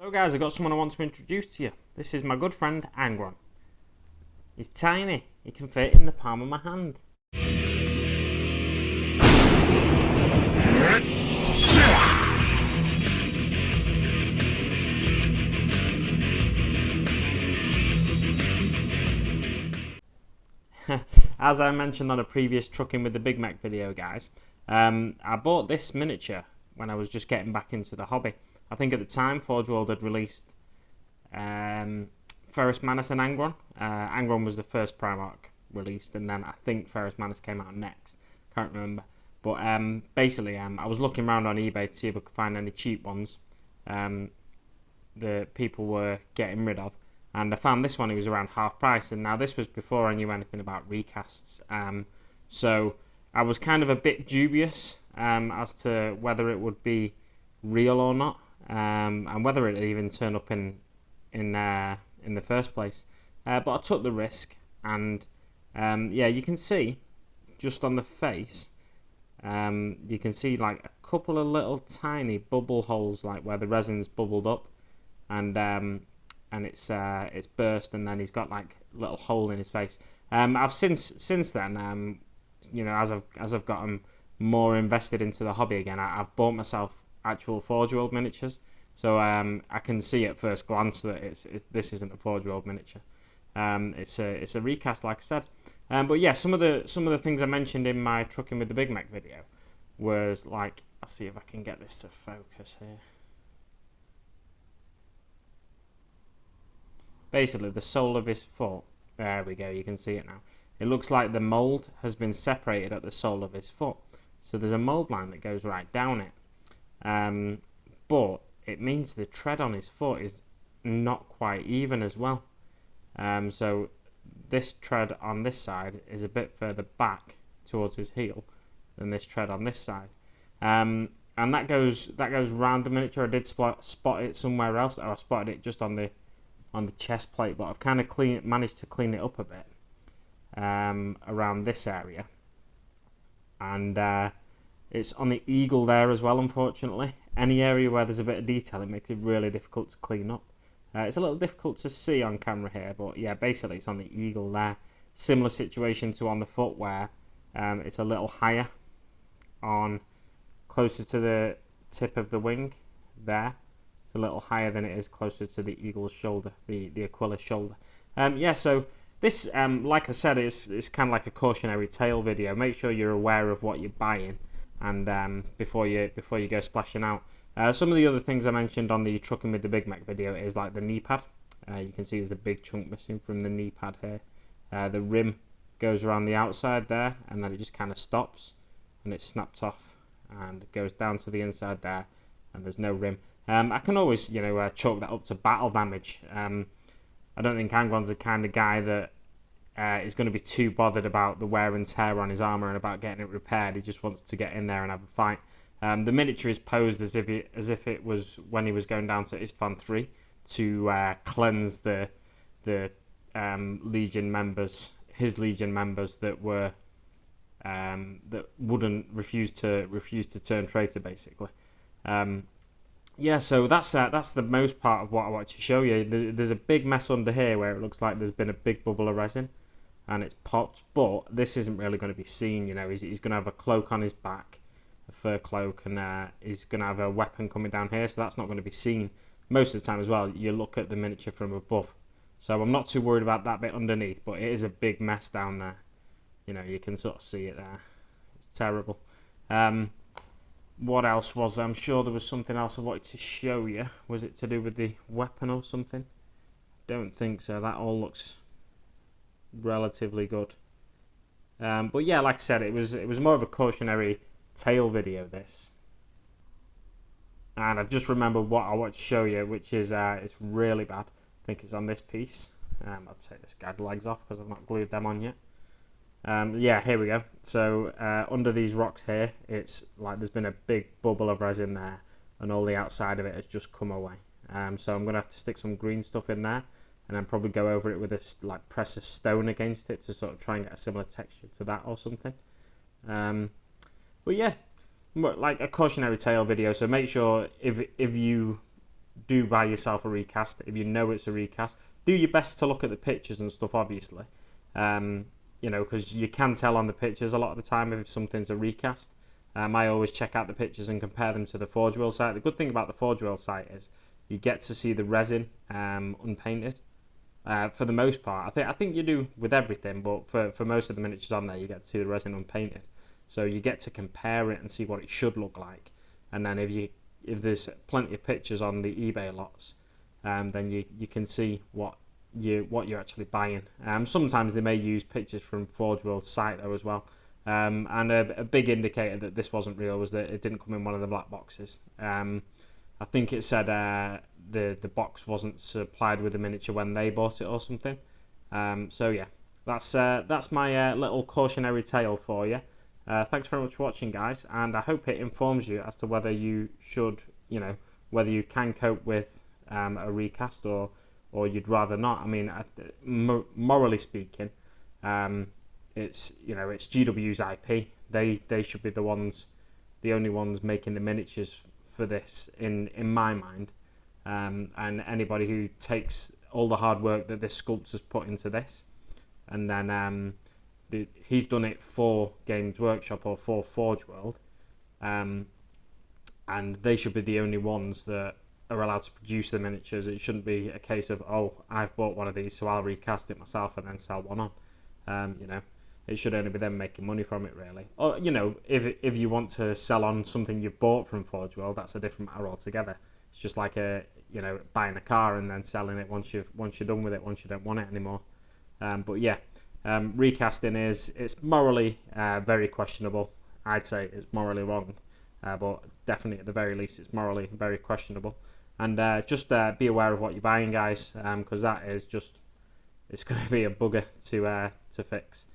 So guys, I've got someone I want to introduce to you. This is my good friend Angron. He's tiny, he can fit in the palm of my hand. As I mentioned on a previous Trucking with the Big Mac video, guys, I bought this miniature when I was just getting back into the hobby. I think at the time Forgeworld had released Ferrus Manus and Angron. Angron was the first Primarch released, and then I think Ferrus Manus came out next. Can't remember. But basically, I was looking around on eBay to see if I could find any cheap ones that people were getting rid of. And I found this one, it was around half price. And now this was before I knew anything about recasts. So I was kind of a bit dubious as to whether it would be real or not. And whether it even turned up in the first place. But I took the risk. And yeah, you can see just on the face, you can see like a couple of little tiny bubble holes, like where the resin's bubbled up, and it's burst, and then he's got like a little hole in his face. I've since then, you know, as I've gotten more invested into the hobby again, I've bought myself actual Forgeworld miniatures, so I can see at first glance that this isn't a Forgeworld miniature. It's a recast, like I said. But yeah, some of the things I mentioned in my Trucking with the Big Mac video was like, I'll see if I can get this to focus here. Basically, the sole of his foot. There we go. You can see it now. It looks like the mold has been separated at the sole of his foot. So there's a mold line that goes right down it. But it means the tread on his foot is not quite even as well. So this tread on this side is a bit further back towards his heel than this tread on this side. And that goes round the miniature. I did spot it somewhere else. I spotted it just on the chest plate, but I've kind of managed to clean it up a bit around this area. And it's on the eagle there as well, unfortunately. Any area where there's a bit of detail, it makes it really difficult to clean up. It's a little difficult to see on camera here, but yeah, basically it's on the eagle there. Similar situation to on the foot, where it's a little higher closer to the tip of the wing there. It's a little higher than it is closer to the eagle's shoulder, the Aquila's shoulder. Yeah, so this, like I said, it's kind of like a cautionary tale video. Make sure you're aware of what you're buying, and before you go splashing out. Some of the other things I mentioned on the Trucking with the Big Mac video is like the knee pad. You can see there's a big chunk missing from the knee pad here. The rim goes around the outside there, and then it just kind of stops, and it's snapped off, and it goes down to the inside there, and there's no rim. I can always, you know, chalk that up to battle damage. I don't think Angron's the kind of guy that is going to be too bothered about the wear and tear on his armour and about getting it repaired. He just wants to get in there and have a fight. The miniature is posed as if it was when he was going down to Istvan 3 to cleanse the Legion members, his Legion members that were that wouldn't refuse to turn traitor, basically. Yeah, so that's the most part of what I want to show you. There's a big mess under here where it looks like there's been a big bubble of resin and it's popped, but this isn't really going to be seen. You know, he's going to have a cloak on his back, a fur cloak, and he's going to have a weapon coming down here, so that's not going to be seen. Most of the time as well, you look at the miniature from above. So I'm not too worried about that bit underneath, but it is a big mess down there. You know, you can sort of see it there. It's terrible. What else was there? I'm sure there was something else I wanted to show you. Was it to do with the weapon or something? Don't think so. That all looks relatively good. But yeah, like I said, it was more of a cautionary tale video, this. And I've just remembered what I want to show you, which is it's really bad. I think it's on this piece. I'll take this guy's legs off because I've not glued them on yet. Yeah, here we go. So under these rocks here, it's like there's been a big bubble of resin there, and all the outside of it has just come away. So I'm gonna have to stick some green stuff in there, and then probably go over it with press a stone against it to sort of try and get a similar texture to that or something. But yeah, like a cautionary tale video. So make sure if you do buy yourself a recast if you know it's a recast. Do your best to look at the pictures and stuff, obviously. You know, because you can tell on the pictures a lot of the time if something's a recast. I always check out the pictures and compare them to the Forgeworld site. The good thing about the Forgeworld site is you get to see the resin unpainted. For the most part, I think you do with everything, but for most of the miniatures on there, you get to see the resin unpainted. So you get to compare it and see what it should look like. And then if there's plenty of pictures on the eBay lots, then you can see what you're actually buying. Sometimes they may use pictures from Forgeworld's site though as well. And a big indicator that this wasn't real was that it didn't come in one of the black boxes. I think it said the box wasn't supplied with the miniature when they bought it or something. So yeah, that's my little cautionary tale for you. Thanks very much for watching, guys, and I hope it informs you as to whether you should, whether you can cope with a recast or you'd rather not. I mean, morally speaking, it's it's GW's IP. They should be the only ones making the miniatures for this in my mind. And anybody who takes all the hard work that this sculptor's put into this, and then he's done it for Games Workshop or for Forgeworld, and they should be the only ones that are allowed to produce the miniatures. It shouldn't be a case of, oh, I've bought one of these, so I'll recast it myself and then sell one on. It should only be them making money from it, really. Or if you want to sell on something you've bought from Forgeworld, that's a different matter altogether. It's just like buying a car and then selling it once you're done with it, once you don't want it anymore. But yeah, recasting it's morally very questionable. I'd say it's morally wrong, but definitely at the very least it's morally very questionable. And just be aware of what you're buying, guys, because that is it's going to be a bugger to fix.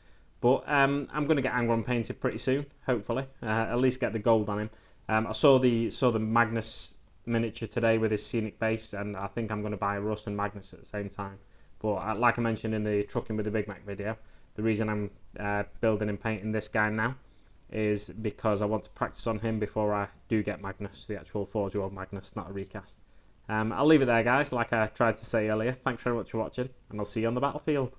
But I'm going to get Angron painted pretty soon, hopefully. At least get the gold on him. I saw the Magnus miniature today with his scenic base, and I think I'm going to buy Russ and Magnus at the same time. But like I mentioned in the Trucking with the Big Mac video, the reason I'm building and painting this guy now is because I want to practice on him before I do get Magnus, the actual Forgeworld Magnus, not a recast. I'll leave it there, guys, like I tried to say earlier. Thanks very much for watching, and I'll see you on the battlefield.